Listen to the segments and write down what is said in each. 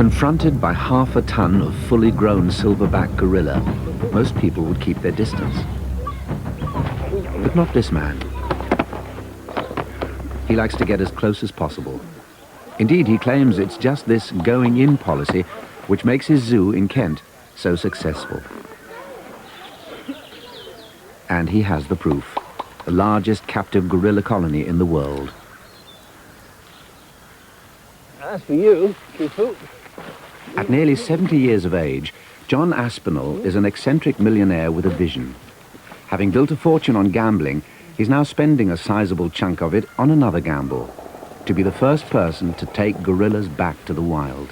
Confronted by half a ton of fully grown silverback gorilla, most people would keep their distance. But not this man. He likes to get as close as possible. Indeed, he claims it's just this going-in policy which makes his zoo in Kent so successful. And he has the proof. The largest captive gorilla colony in the world. As for you, Kifu. At nearly 70 years of age, John Aspinall is an eccentric millionaire with a vision. Having built a fortune on gambling, he's now spending a sizable chunk of it on another gamble, to be the first person to take gorillas back to the wild.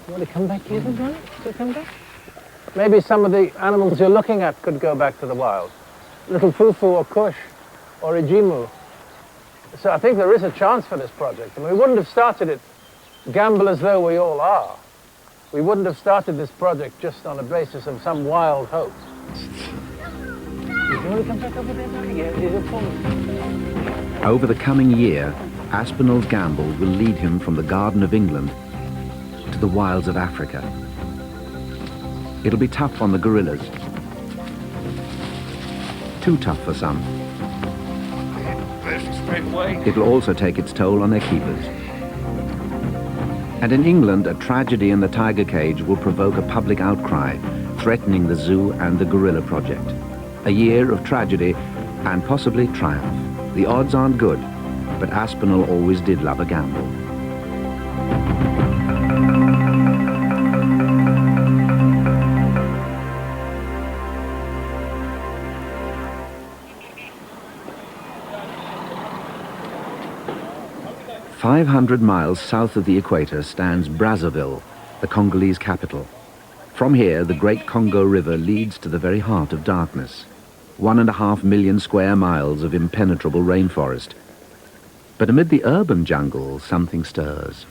You want to come back here, Johnny? To come back? Maybe some of the animals you're looking at could go back to the wild. Little Fufu or Kush or Ijimu. So I think there is a chance for this project. I mean, we wouldn't have started it, gamble as though we all are. We wouldn't have started this project just on the basis of some wild hope. You want to come back over there, Johnny? Yeah, here's your phone. Over the coming year, Aspinall's gamble will lead him from the Garden of England to the wilds of Africa. It'll be tough on the gorillas. Too tough for some. It'll also take its toll on their keepers. And in England, a tragedy in the tiger cage will provoke a public outcry, threatening the zoo and the gorilla project. A year of tragedy and possibly triumph. The odds aren't good, but Aspinall always did love a gamble. "500 miles south of the equator stands Brazzaville, the Congolese capital. From here, the Great Congo River leads to the very heart of darkness. 1.5 million square miles of impenetrable rainforest. But amid the urban jungle, something stirs.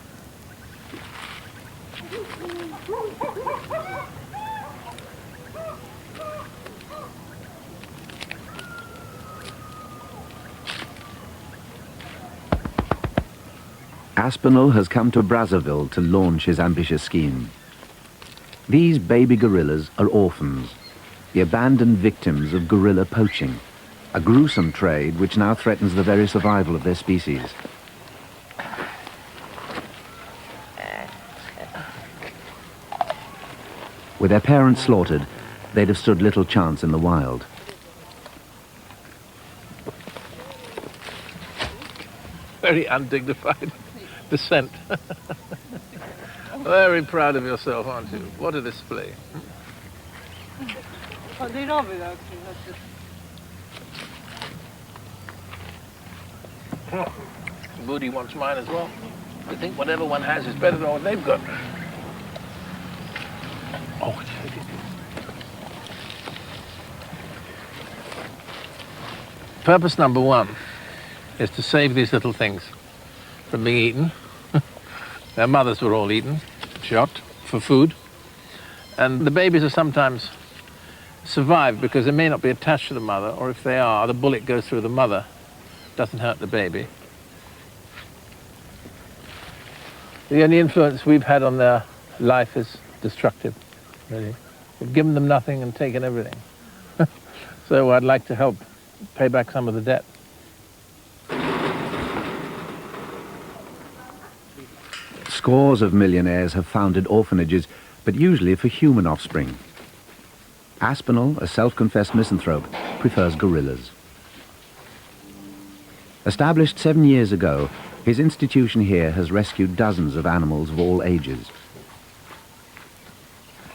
Aspinall has come to Brazzaville to launch his ambitious scheme. These baby gorillas are orphans, the abandoned victims of gorilla poaching, a gruesome trade which now threatens the very survival of their species. With their parents slaughtered, they'd have stood little chance in the wild. Very undignified descent. Very proud of yourself, aren't you? What a display. Oh, they love it, actually. That's just... Booty wants mine as well. I think whatever one has is better than what they've got. Oh, it's Purpose number one is to save these little things from being eaten. Their mothers were all eaten, shot for food. And the babies are sometimes survived because they may not be attached to the mother, or if they are, the bullet goes through the mother, doesn't hurt the baby. The only influence we've had on their life is destructive, really. We've given them nothing and taken everything. So I'd like to help pay back some of the debt. Scores of millionaires have founded orphanages, but usually for human offspring. Aspinall, a self-confessed misanthrope, prefers gorillas. Established 7 years ago, his institution here has rescued dozens of animals of all ages.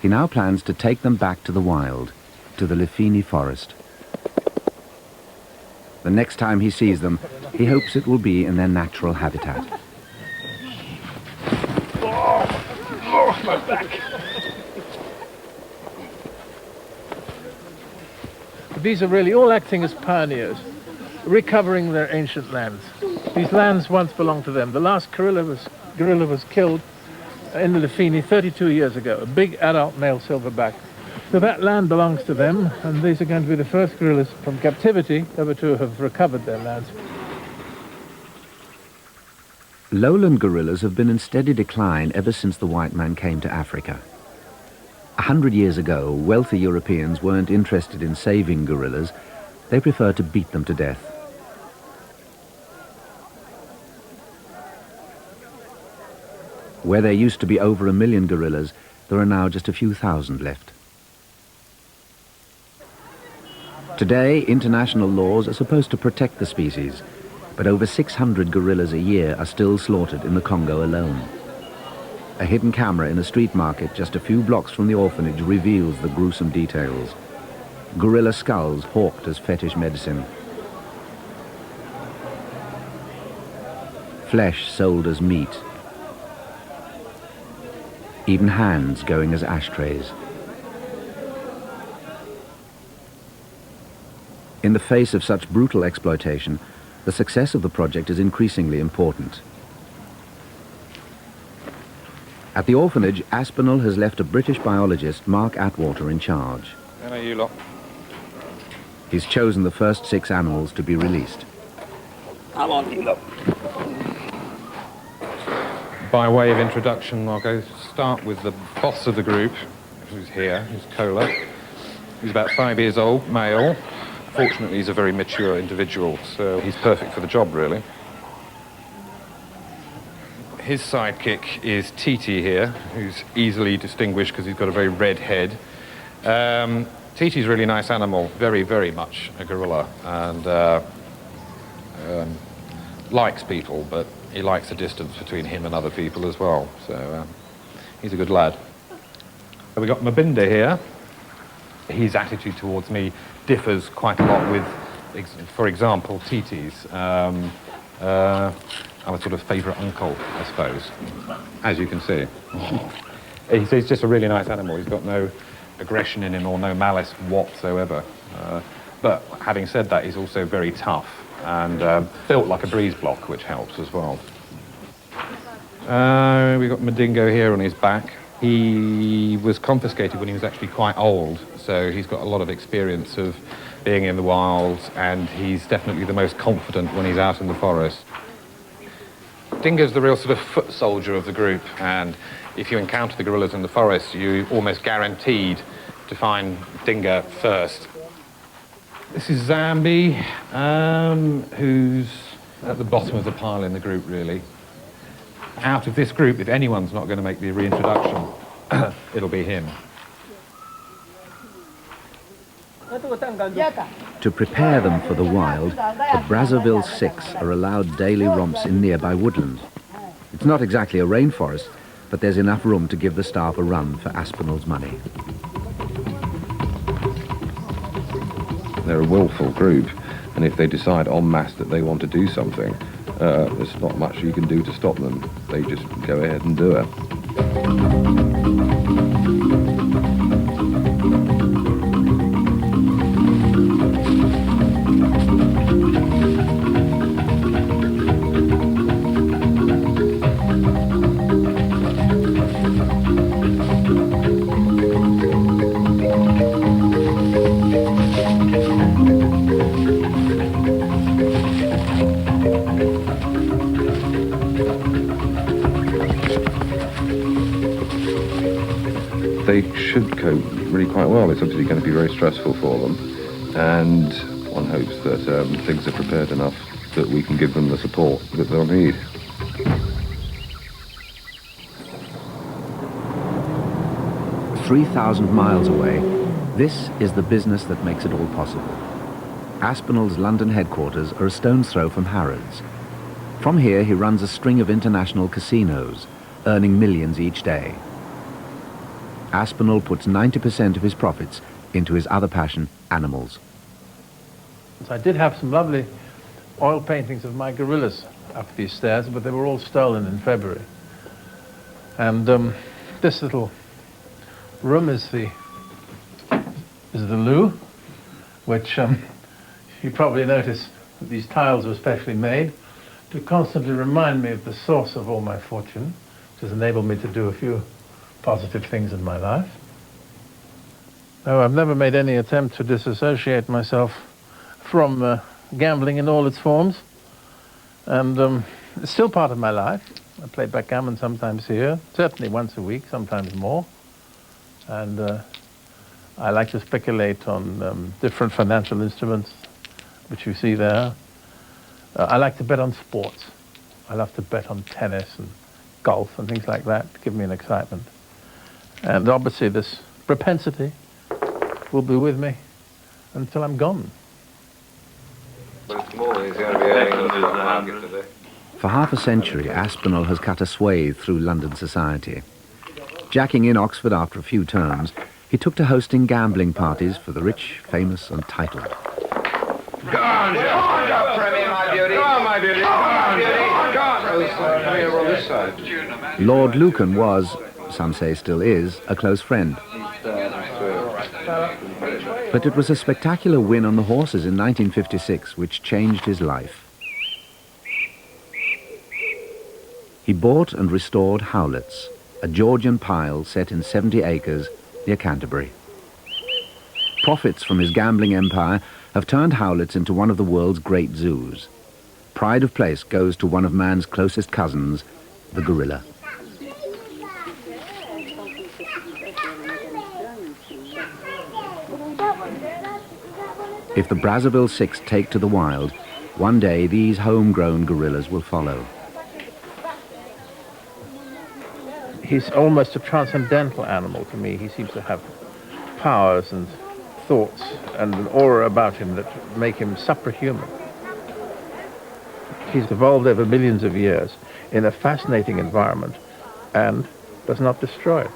He now plans to take them back to the wild, to the Lefini forest. The next time he sees them, he hopes it will be in their natural habitat. Oh, my back. These are really all acting as pioneers, recovering their ancient lands. These lands once belonged to them. The last gorilla was killed in the Lefini 32 years ago, a big adult male silverback. So that land belongs to them, and these are going to be the first gorillas from captivity ever to have recovered their lands. Lowland gorillas have been in steady decline ever since the white man came to Africa. 100 years ago, wealthy Europeans weren't interested in saving gorillas. They preferred to beat them to death. Where there used to be over 1 million gorillas, there are now just a few thousand left. Today, international laws are supposed to protect the species, but over 600 gorillas a year are still slaughtered in the Congo alone. A hidden camera in a street market just a few blocks from the orphanage reveals the gruesome details. Gorilla skulls hawked as fetish medicine. Flesh sold as meat. Even hands going as ashtrays. In the face of such brutal exploitation, the success of the project is increasingly important. At the orphanage, Aspinall has left a British biologist, Mark Atwater, in charge. Hello, you lot. He's chosen the first 6 animals to be released. Come on, you lot. By way of introduction, I'll go start with the boss of the group, who's here, who's Kola. He's about 5 years old, male. Fortunately, he's a very mature individual, so he's perfect for the job, really. His sidekick is Titi here, who's easily distinguished because he's got a very red head. Titi's a really nice animal, very, very much a gorilla, and likes people, but he likes the distance between him and other people as well, so he's a good lad. So we've got Mabinda here. His attitude towards me differs quite a lot with, for example, Titi's. I'm a sort of favourite uncle, I suppose, as you can see. He's just a really nice animal. He's got no aggression in him or no malice whatsoever. But having said that, he's also very tough and built like a breeze block, which helps as well. We've got Madingo here on his back. He was confiscated when he was actually quite old, so he's got a lot of experience of being in the wild, and he's definitely the most confident when he's out in the forest. Dingo's the real sort of foot soldier of the group, and if you encounter the gorillas in the forest, you're almost guaranteed to find Dingo first. This is Zambi, who's at the bottom of the pile in the group, really. Out of this group, if anyone's not going to make the reintroduction, it'll be him. To prepare them for the wild, the Brazzaville 6 are allowed daily romps in nearby woodland. It's not exactly a rainforest, but there's enough room to give the staff a run for Aspinall's money. They're a willful group, and if they decide en masse that they want to do something, there's not much you can do to stop them. They just go ahead and do it. They should cope really quite well. It's obviously going to be very stressful for them, and one hopes that things are prepared enough that we can give them the support that they'll need. "3,000 miles away, this is the business that makes it all possible. Aspinall's London headquarters are a stone's throw from Harrods. From here, he runs a string of international casinos, earning millions each day. Aspinall puts 90% of his profits into his other passion, animals. So I did have some lovely oil paintings of my gorillas up these stairs, but they were all stolen in February. And this little room is the loo, which you probably noticed that these tiles were specially made to constantly remind me of the source of all my fortune, which has enabled me to do a few positive things in my life. No, I've never made any attempt to disassociate myself from gambling in all its forms, and It's still part of my life. I play backgammon sometimes here, certainly once a week, sometimes more. And I like to speculate on different financial instruments, which you see there. I like to bet on sports. I love to bet on tennis and golf and things like that to give me an excitement. And obviously this propensity will be with me until I'm gone. But it's more than he's going to be earning in the stock market today. For half a century, Aspinall has cut a swathe through London society. Jacking in Oxford after a few terms, he took to hosting gambling parties for the rich, famous and titled. Go on, Premier, my beauty. Go on, my beauty. Go on, beauty. Go on. Here on this side. Lord Lucan was, some say still is, a close friend. But it was a spectacular win on the horses in 1956 which changed his life. He bought and restored Howletts, a Georgian pile set in 70 acres near Canterbury. Profits from his gambling empire have turned Howletts into one of the world's great zoos. Pride of place goes to one of man's closest cousins, the gorilla. If the Brazzaville Six take to the wild, one day these homegrown gorillas will follow. He's almost a transcendental animal to me. He seems to have powers and thoughts and an aura about him that make him superhuman. He's evolved over millions of years in a fascinating environment and does not destroy it.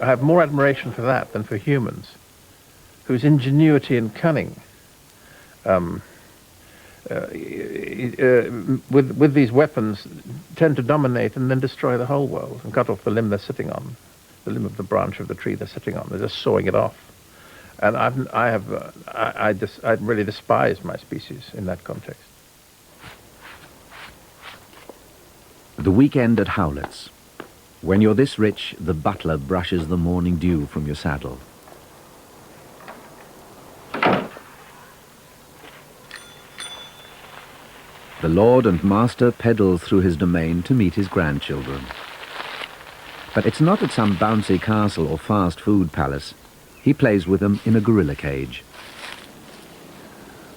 I have more admiration for that than for humans, whose ingenuity and cunning with these weapons tend to dominate and then destroy the whole world and cut off the limb they're sitting on, the limb of the branch of the tree they're sitting on. They're just sawing it off. And I really despise my species in that context. The weekend at Howletts. When you're this rich, the butler brushes the morning dew from your saddle. The lord and master pedals through his domain to meet his grandchildren. But it's not at some bouncy castle or fast food palace. He plays with them in a gorilla cage.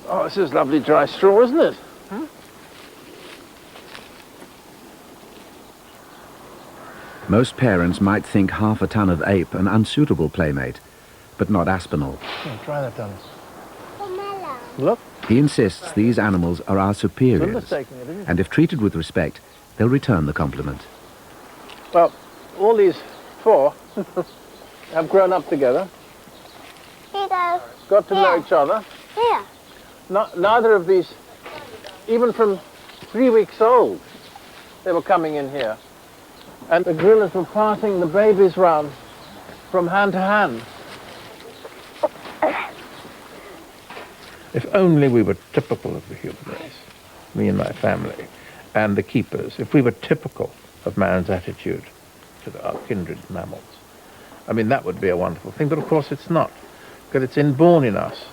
Oh, this is lovely dry straw, isn't it? Huh? Most parents might think half a ton of ape an unsuitable playmate, but not Aspinall. Yeah, try that, Dennis. Look. He insists these animals are our superiors, Mistaking it, isn't it? and if treated with respect, they'll return the compliment. Well, all these four have grown up together, got to know each other. Here. Neither of these, even from 3 weeks old, they were coming in here. And the gorillas were passing the babies round from hand to hand. If only we were typical of the human race, me and my family, and the keepers, if we were typical of man's attitude to our kindred mammals. I mean, that would be a wonderful thing, but of course it's not, because it's inborn in us,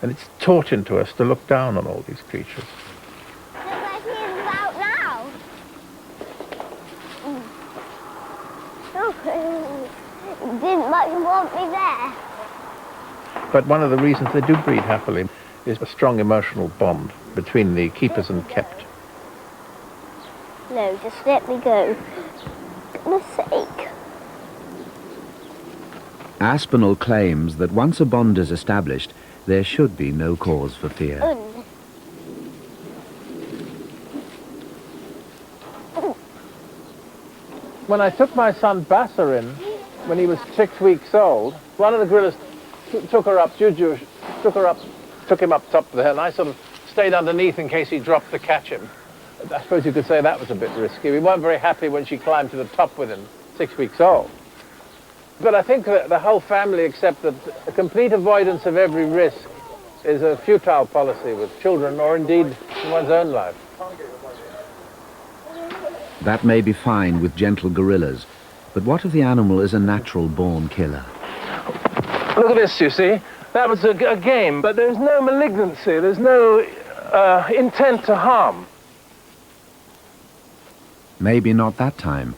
and it's taught into us to look down on all these creatures. Look like he's about now. Look, didn't much want me there. But one of the reasons they do breed happily is a strong emotional bond between the keepers and kept. No, just let me go. For goodness sake. Aspinall claims that once a bond is established, there should be no cause for fear. When I took my son Basser in, when he was 6 weeks old, one of the gorillas took her up, Juju took him up top of the hill, and I sort of stayed underneath in case he dropped to catch him. I suppose you could say that was a bit risky. We weren't very happy when she climbed to the top with him, 6 weeks old. But I think that the whole family accept that a complete avoidance of every risk is a futile policy with children, or indeed in one's own life. That may be fine with gentle gorillas, but what if the animal is a natural-born killer? Look at this, you see. That was a game, but there's no malignancy, there's no intent to harm. Maybe not that time,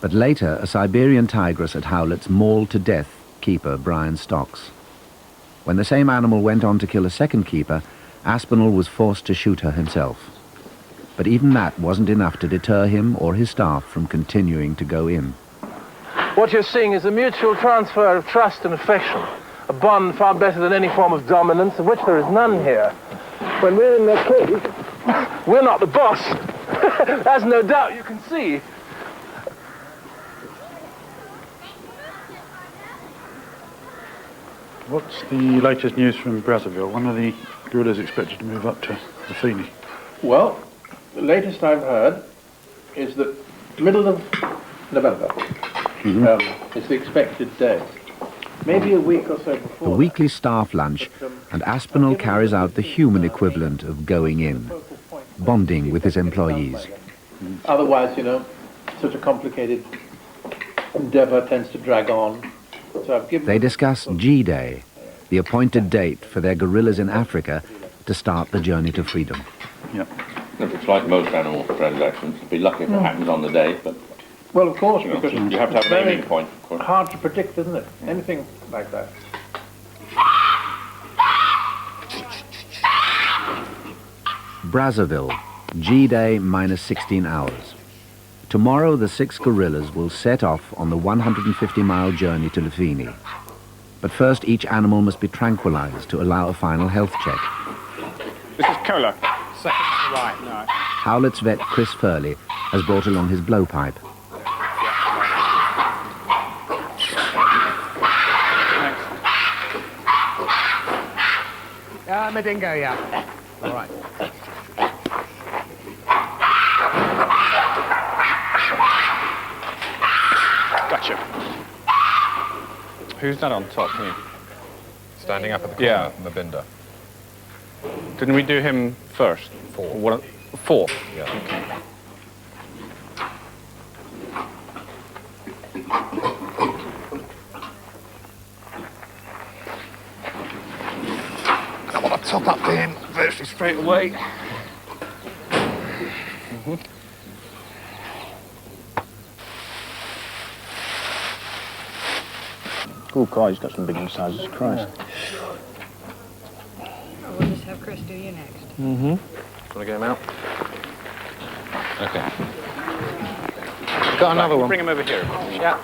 but later a Siberian tigress at Howlett's mauled to death keeper Brian Stocks. When the same animal went on to kill a second keeper, Aspinall was forced to shoot her himself. But even that wasn't enough to deter him or his staff from continuing to go in. What you're seeing is a mutual transfer of trust and affection, a bond far better than any form of dominance, of which there is none here. When we're in their cage, we're not the boss. That's no doubt, you can see. What's the latest news from Brazzaville? When are the guerrillas expected to move up to Lafini? Well, the latest I've heard is that middle of November is the expected day. Maybe a week or so before. A weekly staff lunch, and Aspinall carries out the human equivalent of going in, bonding with his employees. Otherwise, you know, such a complicated endeavour tends to drag on. So I've given They discuss G-Day, the appointed date for their guerrillas in Africa to start the journey to freedom. Yep. If it's like most animal transactions, you'd be lucky if it happens on the day, but well, of course, you know, because you have to have an very aiming point, of course. hard to predict, isn't it? Anything like that. Brazzaville, G-Day minus 16 hours. Tomorrow the 6 guerrillas will set off on the 150-mile journey to Lafini. But first each animal must be tranquilized to allow a final health check. This is Cola. Second to the right, no. Howlett's vet Chris Furley has brought along his blowpipe. I'm a dingo, yeah. All right. Gotcha. Who's that on top here? Standing up at the corner Yeah. from the binder. Didn't we do him first? Four. Four. Yeah. I want to top up to him virtually straight away. Oh, God, he's got some big incisors, Christ. We'll just have Chris do you next. Mm-hmm. Want to get him out? Okay. Got another one. Bring him over here. Yeah.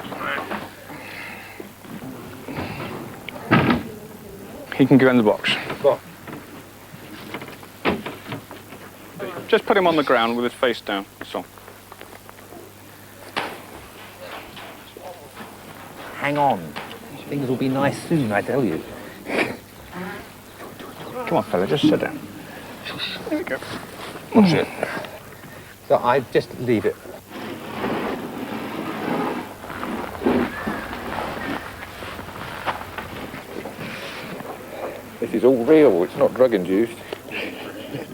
He can go in the box. Just put him on the ground with his face down, that's all. Hang on. Things will be nice soon, I tell you. Come on, fella, just sit down. There we go. Watch it. So I just leave it. This is all real, it's not drug-induced.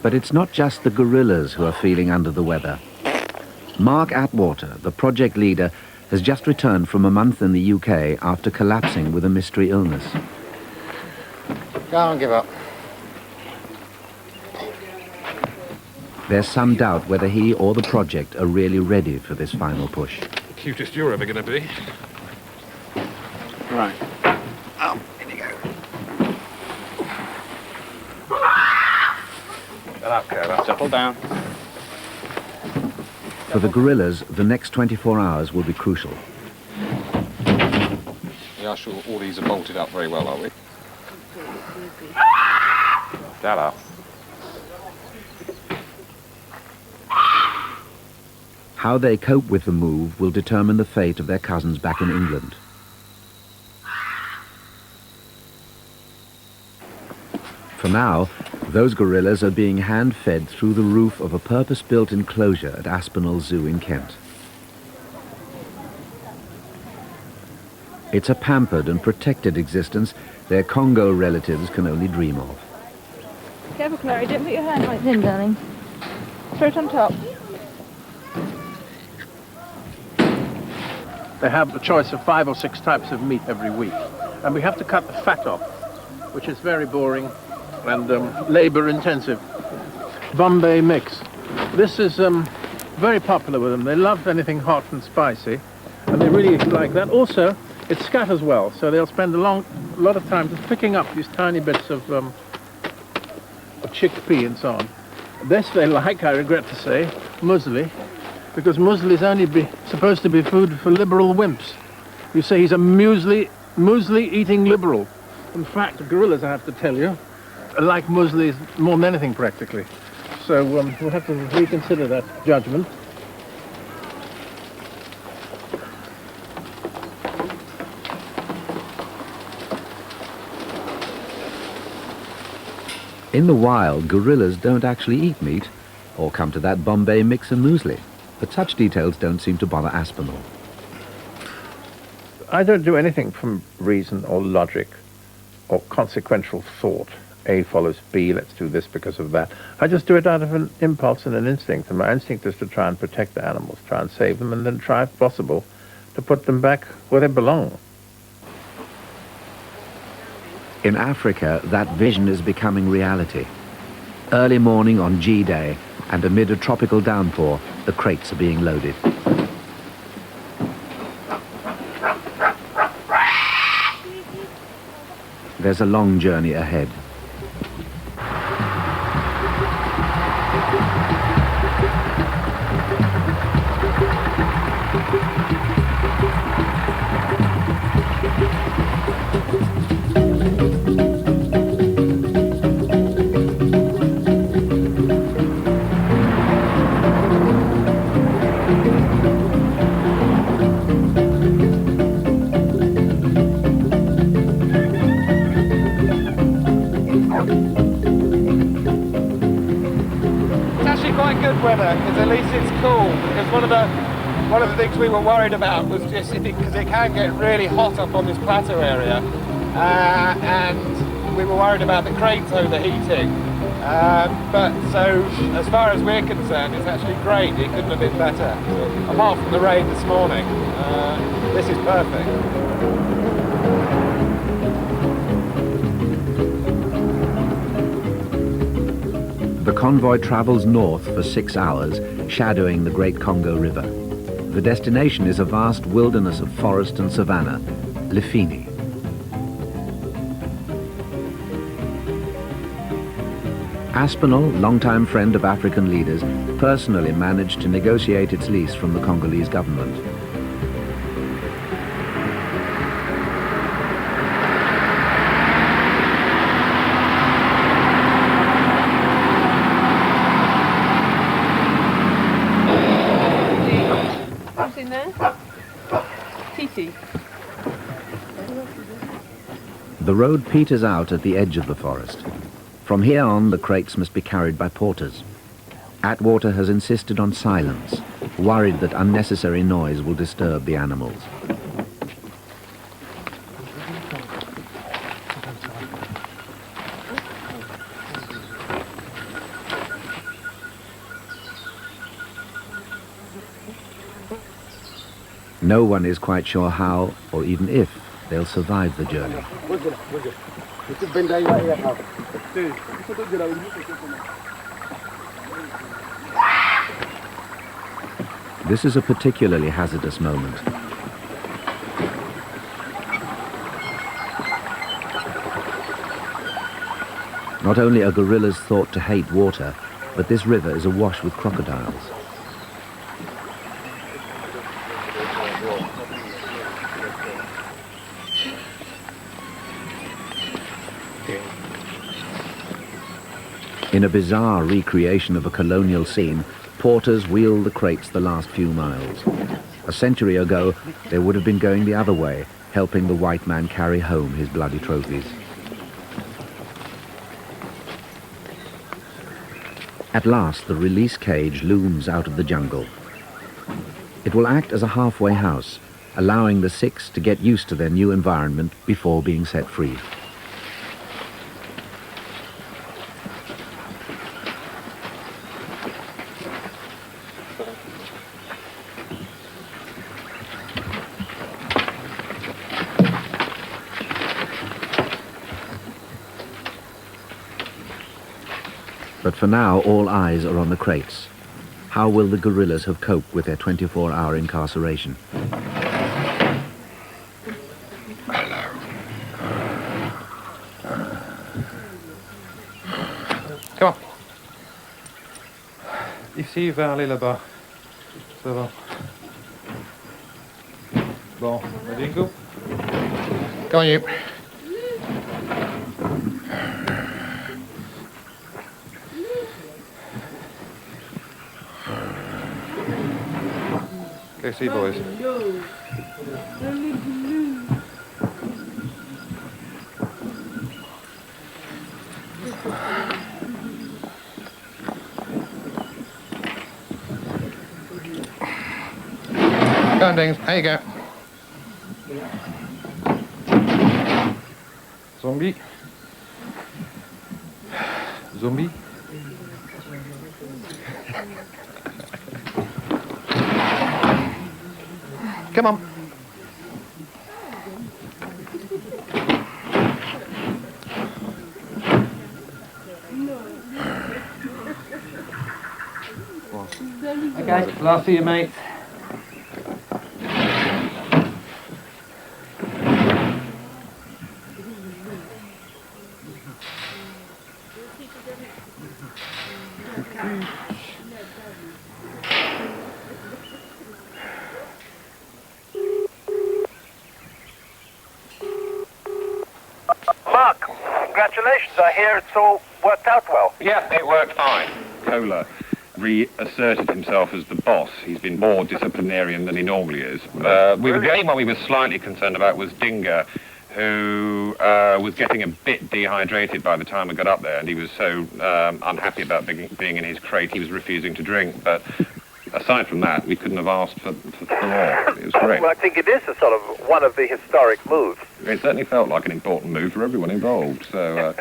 But it's not just the guerrillas who are feeling under the weather. Mark Atwater, the project leader, has just returned from a month in the UK after collapsing with a mystery illness. Don't give up. There's some doubt whether he or the project are really ready for this final push. The cutest you're ever going to be. Right. Settle down. For the guerrillas, the next 24 hours will be crucial. We are sure all these are bolted up very well, are we? That up. How they cope with the move will determine the fate of their cousins back in England. For now, those gorillas are being hand-fed through the roof of a purpose-built enclosure at Aspinall Zoo in Kent. It's a pampered and protected existence their Congo relatives can only dream of. Careful, Clary, don't put your hand right in, darling. Throw it on top. They have a choice of 5 or 6 types of meat every week. And we have to cut the fat off, which is very boring and labor-intensive. Bombay mix. This is very popular with them. They love anything hot and spicy, and they really like that. Also, it scatters well, so they'll spend a lot of time just picking up these tiny bits of chickpea and so on. This they like, I regret to say, muesli, because muesli is only supposed to be food for liberal wimps. You say he's a muesli-eating liberal. In fact, gorillas, I have to tell you, like muesli more than anything practically. So we'll have to reconsider that judgment. In the wild, gorillas don't actually eat meat, or come to that Bombay mix and muesli. But such details don't seem to bother Aspinall. I don't do anything from reason or logic or consequential thought. A follows B, let's do this because of that. I just do it out of an impulse and an instinct, and my instinct is to try and protect the animals, try and save them, and then try, if possible, to put them back where they belong. In Africa, that vision is becoming reality. Early morning on G-Day, and amid a tropical downpour, the crates are being loaded. There's a long journey ahead. Weather, because at least it's cool. Because one of the things we were worried about was just because it can get really hot up on this plateau area, and we were worried about the crates overheating. But so, as far as we're concerned, it's actually great. It couldn't have been better. Apart from the rain this morning, this is perfect. The convoy travels north for 6 hours, shadowing the Great Congo River. The destination is a vast wilderness of forest and savanna, Lifini. Aspinall, longtime friend of African leaders, personally managed to negotiate its lease from the Congolese government. The road peters out at the edge of the forest. From here on, the crates must be carried by porters. Atwater has insisted on silence, worried that unnecessary noise will disturb the animals. No one is quite sure how, or even if, they'll survive the journey. This is a particularly hazardous moment. Not only are gorillas thought to hate water, but this river is awash with crocodiles. In a bizarre recreation of a colonial scene, porters wheel the crates the last few miles. A century ago, they would have been going the other way, helping the white man carry home his bloody trophies. At last, the release cage looms out of the jungle. It will act as a halfway house, allowing the 6 to get used to their new environment before being set free. But for now, all eyes are on the crates. How will the guerrillas have coped with their 24-hour incarceration? Come on. Ici vers aller là-bas. Ça va. Bon, Dingo. Go on, you. Go see, boys. Go on, Dings. There you go. Zombie. Zombie. Come on. Okay, last of you, mate. Mark, congratulations. I hear it's all worked out well. Yeah, it worked fine. Kohler reasserted himself as the boss. He's been more disciplinarian than he normally is. The only one we were slightly concerned about was Dinger, who was getting a bit dehydrated by the time we got up there, and he was so unhappy about being in his crate, he was refusing to drink. But aside from that, we couldn't have asked for more. It was great. Well, I think it is a sort of one of the historic moves. It certainly felt like an important move for everyone involved. So,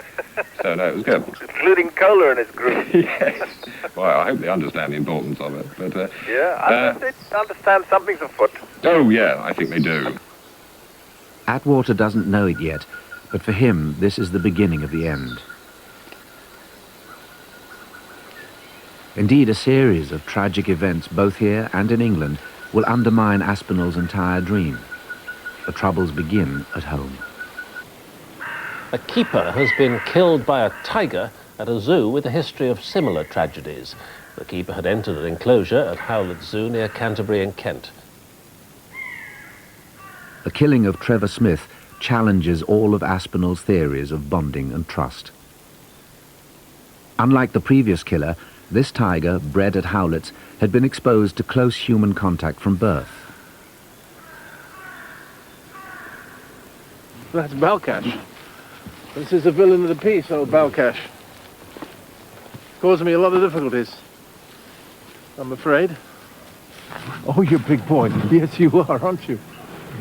so no, it was good. Including Kohler and his group. Yes. Well, I hope they understand the importance of it. But yeah, they understand something's afoot. Oh, yeah, I think they do. Atwater doesn't know it yet, but for him, this is the beginning of the end. Indeed, a series of tragic events, both here and in England, will undermine Aspinall's entire dream. The troubles begin at home. A keeper has been killed by a tiger at a zoo with a history of similar tragedies. The keeper had entered an enclosure at Howlett Zoo near Canterbury in Kent. The killing of Trevor Smith challenges all of Aspinall's theories of bonding and trust. Unlike the previous killer, this tiger, bred at Howlett's, had been exposed to close human contact from birth. That's Balkash. This is the villain of the piece, old Balkash. Causing me a lot of difficulties, I'm afraid. Oh, you big boy. Yes, you are, aren't you?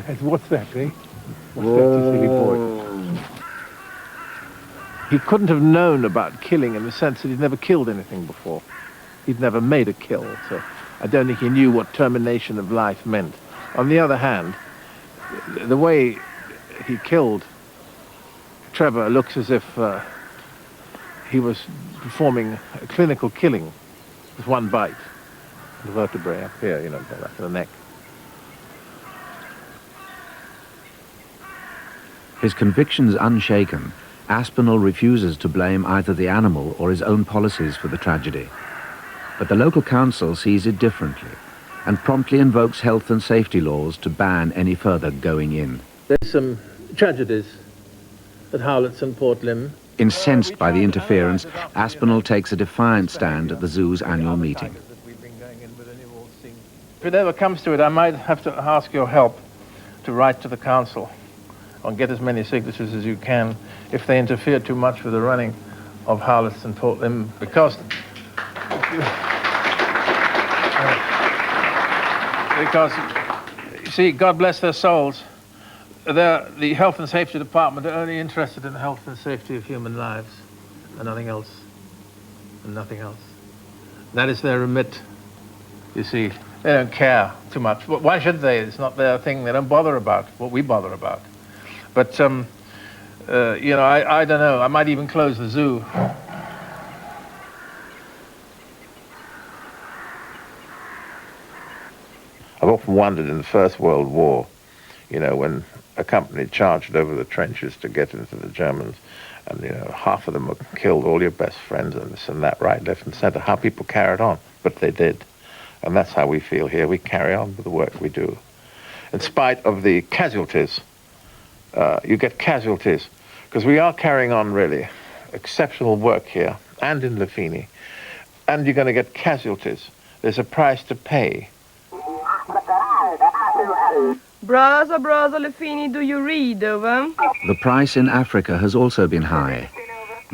Yes, what's that, eh? What's that, you silly boy? He couldn't have known about killing in the sense that he'd never killed anything before. He'd never made a kill, so I don't think he knew what termination of life meant. On the other hand, the way he killed Trevor looks as if he was performing a clinical killing with one bite. The vertebrae up here, you know, back of the neck. His convictions unshaken, Aspinall refuses to blame either the animal or his own policies for the tragedy. But the local council sees it differently and promptly invokes health and safety laws to ban any further going in. There's some tragedies at Howlett's and Port Lympne. Incensed by the interference, Aspinall takes a defiant stand at the zoo's annual meeting. If it ever comes to it, I might have to ask your help to write to the council and get as many signatures as you can if they interfere too much with the running of Howlett's and Port Lympne, because you see, God bless their souls, the Health and Safety Department are only interested in the health and safety of human lives and nothing else, and nothing else. That is their remit, you see. They don't care too much. Why should they? It's not their thing. They don't bother about what we bother about. But, you know, I don't know. I might even close the zoo. I've often wondered in the First World War, you know, when a company charged over the trenches to get into the Germans, and, you know, half of them were killed, all your best friends, and this and that, right, left and center, how people carried on. But they did. And that's how we feel here. We carry on with the work we do. In spite of the casualties, you get casualties, because we are carrying on really exceptional work here, and in Lefini, and you're going to get casualties. There's a price to pay. Brother Lefini, do you read, over? The price in Africa has also been high.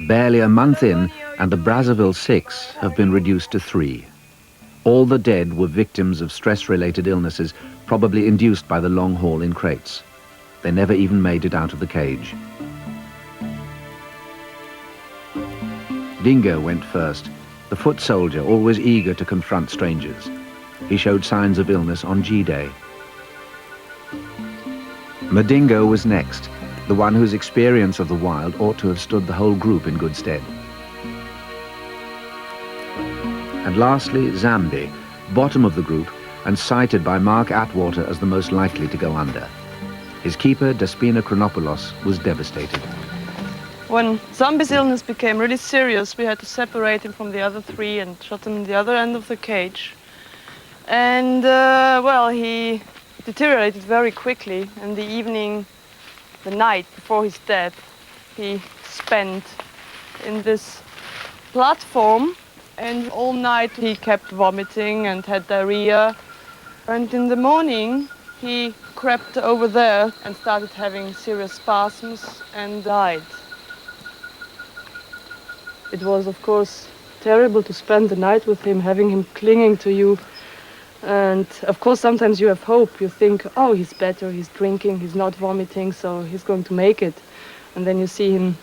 Barely a month in, and the Brazzaville 6 have been reduced to 3. All the dead were victims of stress-related illnesses, probably induced by the long haul in crates. They never even made it out of the cage. Dingo went first, the foot soldier always eager to confront strangers. He showed signs of illness on G-Day. Madingo was next, the one whose experience of the wild ought to have stood the whole group in good stead. And lastly, Zambi, bottom of the group and cited by Mark Atwater as the most likely to go under. His keeper, Despina Chronopoulos, was devastated. When Zambi's illness became really serious, we had to separate him from the other 3 and shut him at the other end of the cage. And, well, he deteriorated very quickly. And the evening, the night before his death, he spent in this platform. And all night he kept vomiting and had diarrhea. And in the morning, he crept over there and started having serious spasms and died. It was, of course, terrible to spend the night with him, having him clinging to you. And, of course, sometimes you have hope. You think, oh, he's better, he's drinking, he's not vomiting, so he's going to make it. And then you see him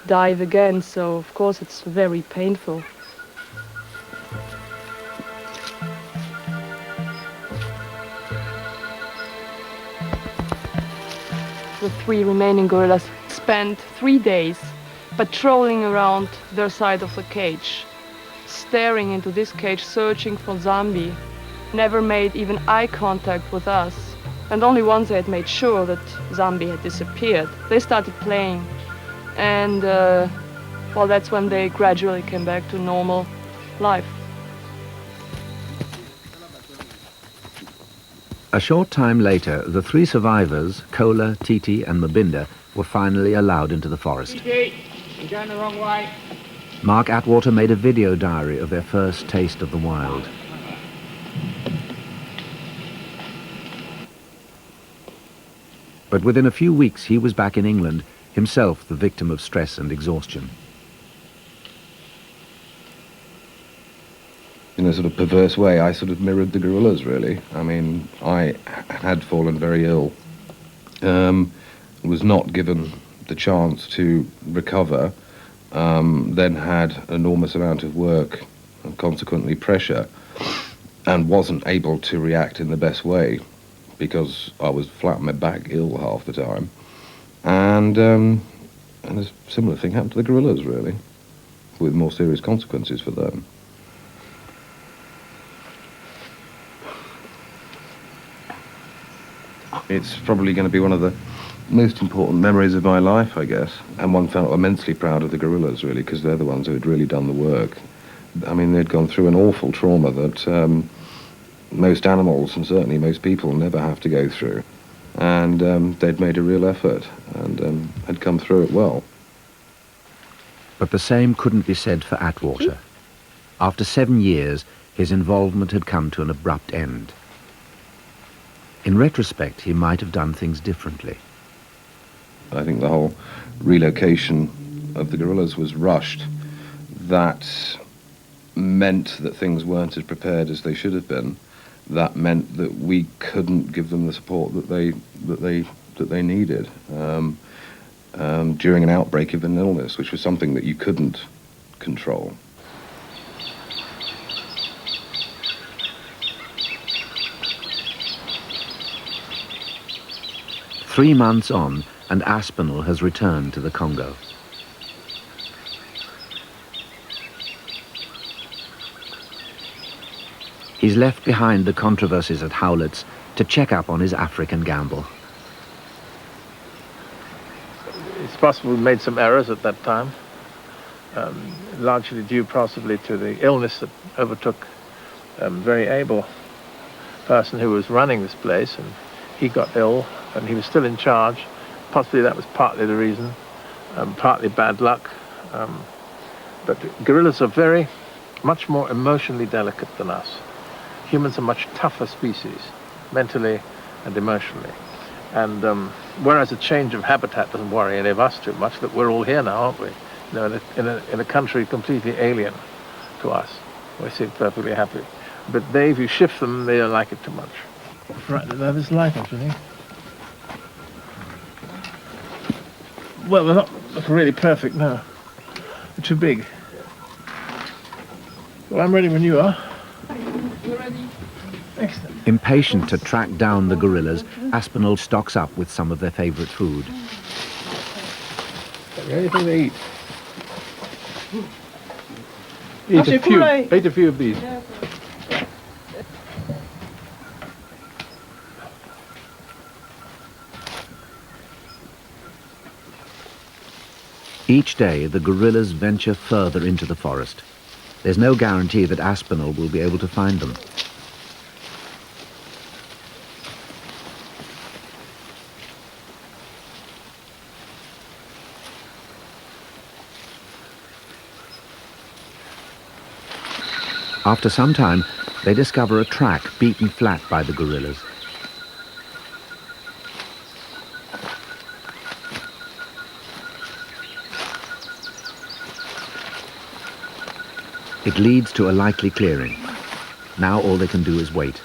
dive again, so, of course, it's very painful. The 3 remaining gorillas spent 3 days patrolling around their side of the cage, staring into this cage, searching for Zambi. Never made even eye contact with us. And only once they had made sure that Zambi had disappeared, they started playing. And, well, that's when they gradually came back to normal life. A short time later, the 3 survivors, Kola, Titi and Mabinda, were finally allowed into the forest. Titi, you're going the wrong way. Mark Atwater made a video diary of their first taste of the wild. But within a few weeks, he was back in England, himself the victim of stress and exhaustion. In a sort of perverse way, I sort of mirrored the gorillas, really. I mean, I had fallen very ill, was not given the chance to recover, then had an enormous amount of work and consequently pressure, and wasn't able to react in the best way because I was flat on my back, ill half the time. And a similar thing happened to the gorillas, really, with more serious consequences for them. It's probably going to be one of the most important memories of my life, I guess. And one felt immensely proud of the gorillas, really, because they're the ones who had really done the work. I mean, they'd gone through an awful trauma that most animals, and certainly most people, never have to go through. And they'd made a real effort and had come through it well. But the same couldn't be said for Atwater. After 7 years, his involvement had come to an abrupt end. In retrospect, he might have done things differently. I think the whole relocation of the gorillas was rushed. That meant that things weren't as prepared as they should have been. That meant that we couldn't give them the support that they needed during an outbreak of an illness, which was something that you couldn't control. Three months on, and Aspinall has returned to the Congo. He's left behind the controversies at Howlett's to check up on his African gamble. It's possible we made some errors at that time, largely due possibly to the illness that overtook a very able person who was running this place, and he got ill and he was still in charge. Possibly that was partly the reason, partly bad luck. But gorillas are much more emotionally delicate than us. Humans are much tougher species, mentally and emotionally. And whereas a change of habitat doesn't worry any of us too much, that we're all here now, aren't we? You know, in a country completely alien to us. We seem perfectly happy. But if you shift them, they don't like it too much. Right, now this light off, isn't it? Well, they're not really perfect now. They're too big. Well, I'm ready when you are. You're ready. Excellent. Impatient to track down the gorillas, Aspinall stocks up with some of their favourite food. Anything they eat. Eat a few of these. Each day, the gorillas venture further into the forest. There's no guarantee that Aspinall will be able to find them. After some time, they discover a track beaten flat by the gorillas. It leads to a likely clearing. Now all they can do is wait.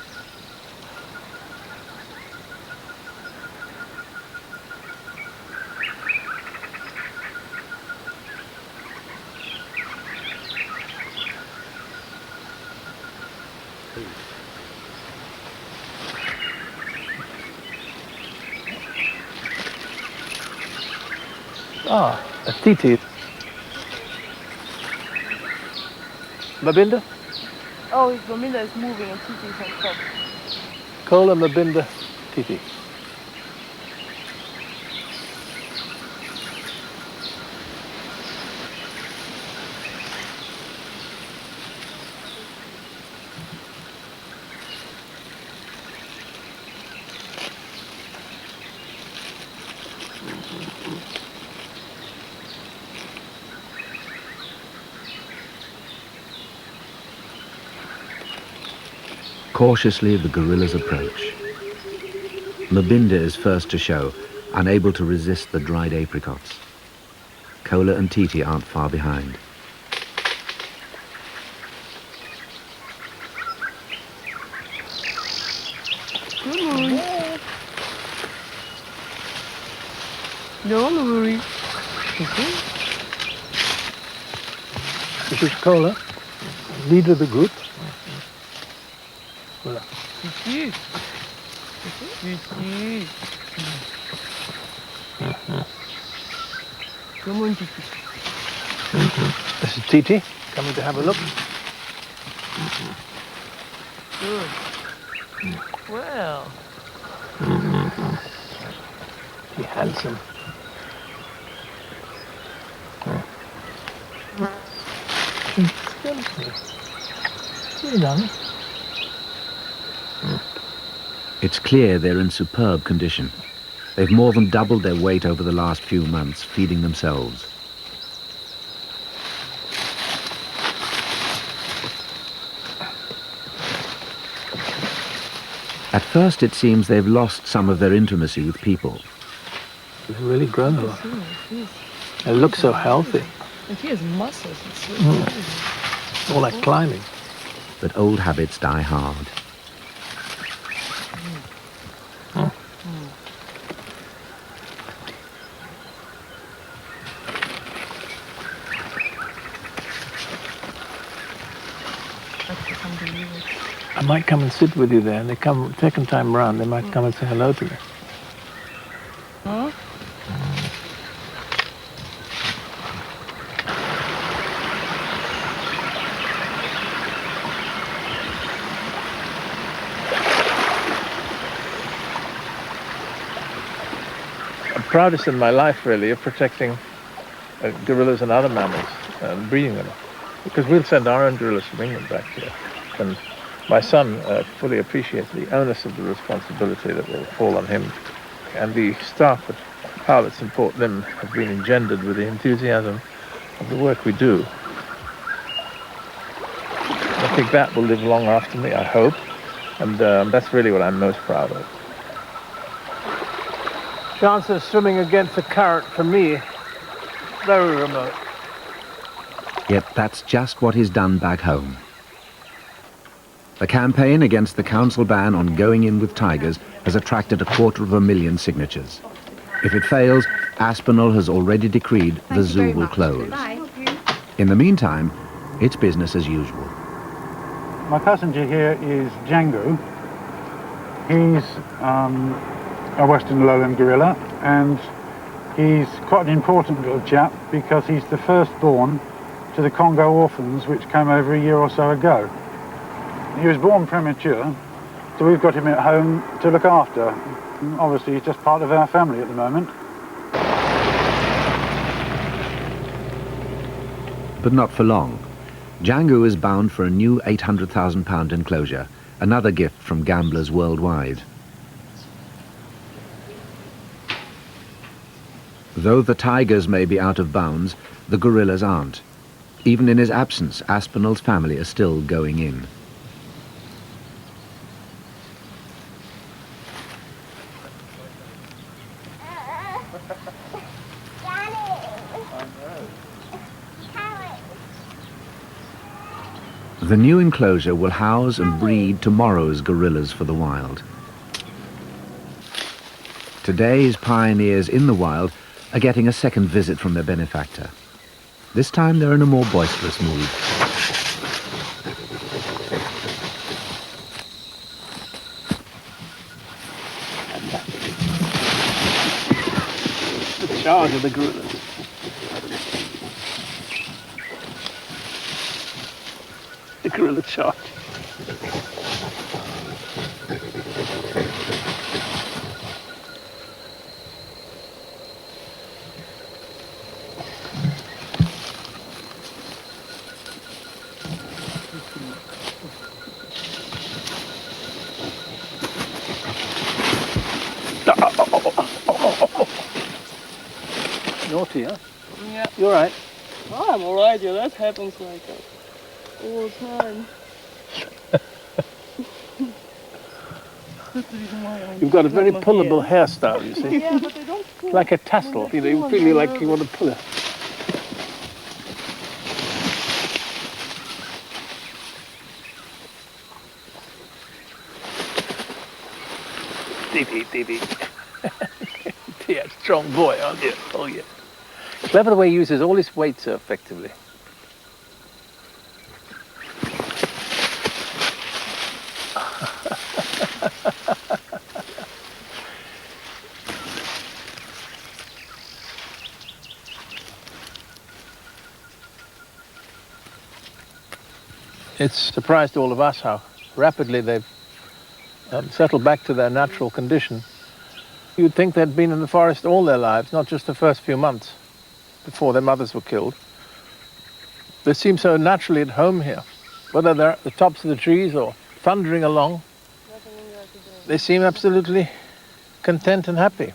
Ah, a titi. Mabinda? Oh, Mabinda is moving and Titi is on top. Kola, Mabinda, titi. Cautiously, the gorillas approach. Mabinda is first to show, unable to resist the dried apricots. Kola and Titi aren't far behind. Good morning. Don't worry. This is Kola, leader of the group. Voilà. Titi. Titi. Come on, Titi. This is Titi, coming to have a look. Good. Well. Be handsome. Well done. It's clear they're in superb condition. They've more than doubled their weight over the last few months, feeding themselves. At first, it seems they've lost some of their intimacy with people. They've really grown a lot. They look so healthy. And he has muscles. It's so It's all like climbing. But old habits die hard. I might come and sit with you there, and they come second time round, they might come and say hello to me. Huh? proudest in my life, really, of protecting gorillas and other mammals and breeding them. Because we'll send our own gorillas from England back here. And my son fully appreciates the onus of the responsibility that will fall on him. And the staff at Pilots in Port Lympne have been engendered with the enthusiasm of the work we do. I think that will live long after me, I hope. And that's really what I'm most proud of. Chance of swimming against the current, for me, very remote. Yet that's just what is done back home. The campaign against the council ban on going in with tigers has attracted 250,000 signatures. If it fails, Aspinall has already decreed the zoo will close. In the meantime, it's business as usual. My passenger here is Django. He's a Western lowland gorilla, and he's quite an important little chap because he's the firstborn to the Congo orphans, which came over a year or so ago. He was born premature, so we've got him at home to look after. And obviously, he's just part of our family at the moment. But not for long. Django is bound for a new £800,000 enclosure, another gift from gamblers worldwide. Though the tigers may be out of bounds, the gorillas aren't. Even in his absence, Aspinall's family are still going in. The new enclosure will house and breed tomorrow's gorillas for the wild. Today's pioneers in the wild are getting a second visit from their benefactor. This time they're in a more boisterous mood. The charge of the gorillas. The gorilla charge. Naughty, huh? Yeah. You're right. Oh, I'm alright, yeah, that happens like that all the time. You've got a very pullable hairstyle, you see. Yeah, but they don't pull. Like a tassel, you know, you feel like you want to pull it. Dee-dee. Yeah, strong boy, aren't you? Oh, yeah. Clever the way he uses all his weight so effectively. It's surprised all of us how rapidly they've settled back to their natural condition. You'd think they'd been in the forest all their lives, not just the first few months before their mothers were killed. They seem so naturally at home here. Whether they're at the tops of the trees or thundering along, they seem absolutely content and happy.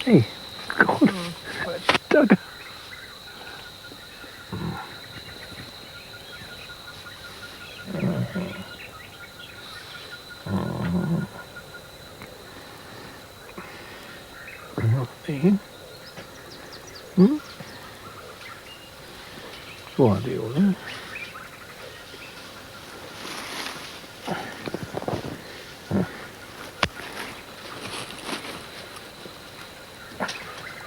Hey, God, Doug. Nothing. What are you?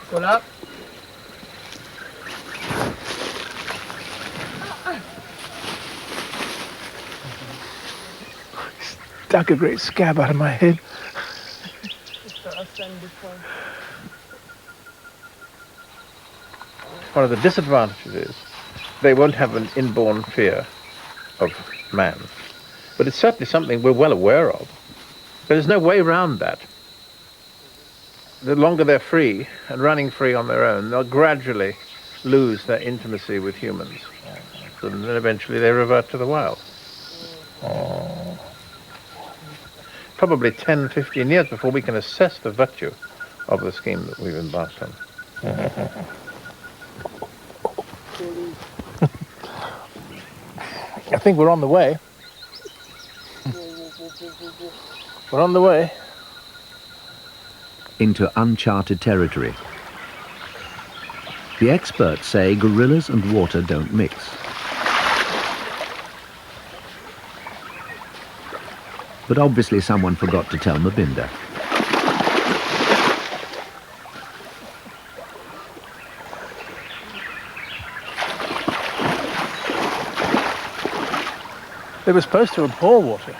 Pull up. dug a great scab out of my head. One of the disadvantages is they won't have an inborn fear of man. But it's certainly something we're well aware of. But there's no way around that. The longer they're free and running free on their own, they'll gradually lose their intimacy with humans. And then eventually they revert to the wild. Probably 10, 15 years before we can assess the virtue of the scheme that we've embarked on. I think we're on the way. We're on the way. Into uncharted territory. The experts say gorillas and water don't mix. But obviously someone forgot to tell Mabinda. They were supposed to abhor water,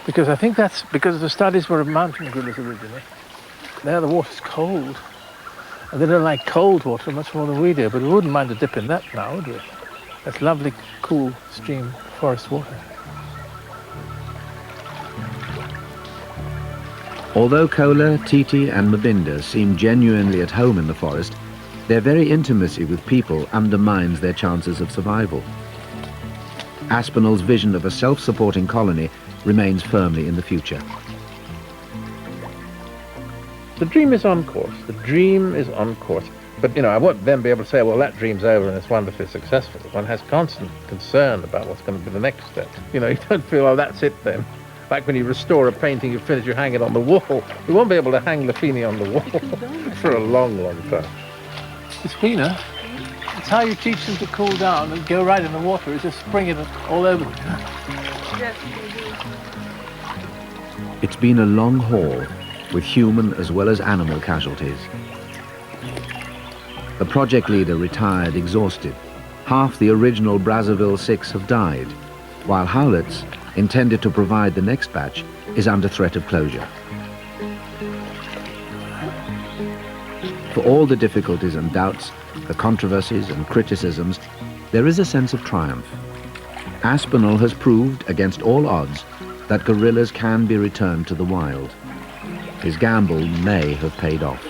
because I think that's because the studies were of mountain gorillas originally. There the water's cold, and they don't like cold water much more than we do, but we wouldn't mind a dip in that now, would we? That's lovely, cool stream forest water. Although Kola, Titi and Mabinda seem genuinely at home in the forest, their very intimacy with people undermines their chances of survival. Aspinall's vision of a self-supporting colony remains firmly in the future. The dream is on course. The dream is on course. But, you know, I won't then be able to say, well, that dream's over and it's wonderfully successful. One has constant concern about what's going to be the next step. You know, you don't feel, oh, that's it then. Like when you restore a painting, you finish, you hang it on the wall. You won't be able to hang Le Fini on the wall for a long, long time. It's Fina. It's how you teach them to cool down and go right in the water, is just spring it all over them. Yes, It's been a long haul, with human as well as animal casualties. The project leader retired exhausted. Half the original Brazzaville 6 have died, while Howlett's, intended to provide the next batch, is under threat of closure. For all the difficulties and doubts, the controversies and criticisms, there is a sense of triumph. Aspinall has proved, against all odds, that gorillas can be returned to the wild. His gamble may have paid off.